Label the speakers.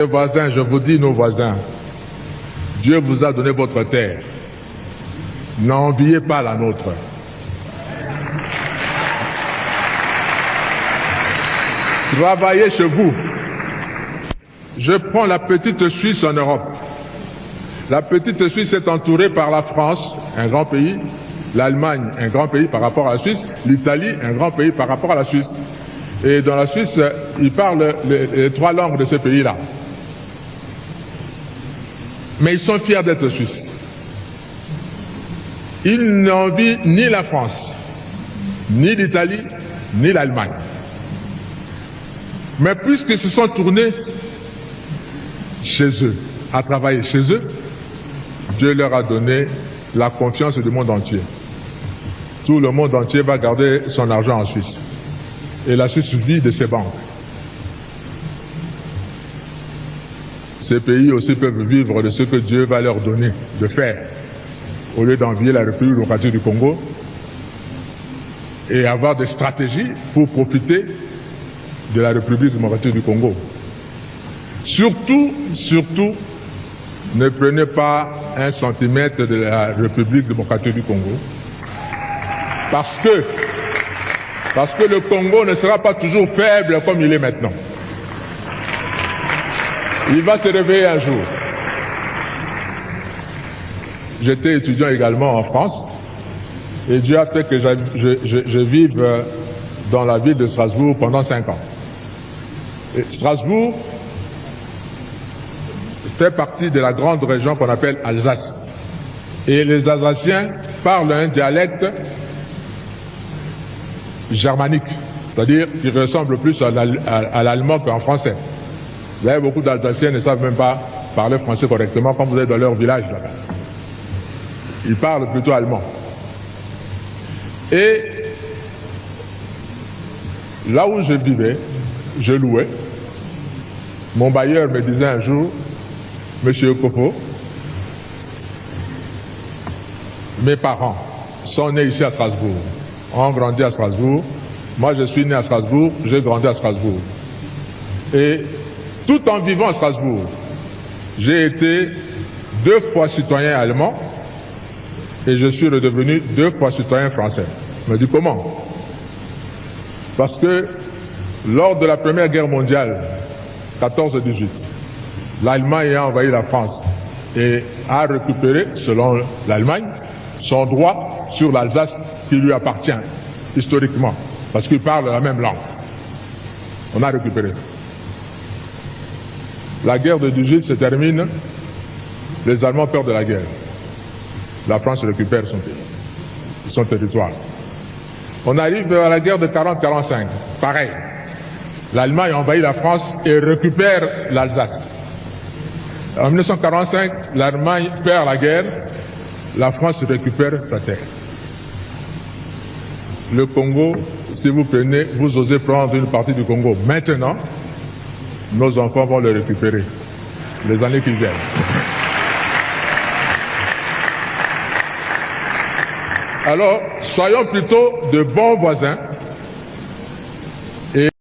Speaker 1: Mes voisins, je vous dis, nos voisins, Dieu vous a donné votre terre. N'enviez pas la nôtre. Travaillez chez vous. Je prends la petite Suisse en Europe. La petite Suisse est entourée par la France, un grand pays, l'Allemagne, un grand pays par rapport à la Suisse, l'Italie, un grand pays par rapport à la Suisse. Et dans la Suisse, ils parlent les trois langues de ces pays-là. Mais ils sont fiers d'être suisses. Ils n'envient ni la France, ni l'Italie, ni l'Allemagne. Mais puisqu'ils se sont tournés chez eux, à travailler chez eux, Dieu leur a donné la confiance du monde entier. Tout le monde entier va garder son argent en Suisse. Et la Suisse vit de ses banques. Ces pays aussi peuvent vivre de ce que Dieu va leur donner de faire, au lieu d'envier la République démocratique du Congo et avoir des stratégies pour profiter de la République démocratique du Congo. Surtout, ne prenez pas un centimètre de la République démocratique du Congo, parce que le Congo ne sera pas toujours faible comme il est maintenant. Il va se réveiller un jour. J'étais étudiant également en France et Dieu a fait que je vive dans la ville de Strasbourg pendant 5 ans. Et Strasbourg fait partie de la grande région qu'on appelle Alsace. Et les Alsaciens parlent un dialecte germanique, c'est-à-dire qu'il ressemble plus à l'allemand qu'en français. Vous avez beaucoup d'Alsaciens qui ne savent même pas parler français correctement quand vous êtes dans leur village là-bas. Ils parlent plutôt allemand. Et là où je vivais, je louais. Mon bailleur me disait un jour, Monsieur Kofo, mes parents sont nés ici à Strasbourg, ont grandi à Strasbourg. Moi, je suis né à Strasbourg, j'ai grandi à Strasbourg. Et tout en vivant à Strasbourg, j'ai été 2 fois citoyen allemand et je suis redevenu 2 fois citoyen français. Je me dis comment? Parce que lors de la Première Guerre mondiale, 14-18, l'Allemagne a envahi la France et a récupéré, selon l'Allemagne, son droit sur l'Alsace qui lui appartient historiquement, parce qu'ils parlent la même langue. On a récupéré ça. La guerre de 18 se termine, les Allemands perdent de la guerre. La France récupère son pays, son territoire. On arrive à la guerre de 40-45, pareil. L'Allemagne envahit la France et récupère l'Alsace. En 1945, l'Allemagne perd la guerre, la France récupère sa terre. Le Congo, si vous prenez, vous osez prendre une partie du Congo maintenant, nos enfants vont le récupérer les années qui viennent. Alors, soyons plutôt de bons voisins.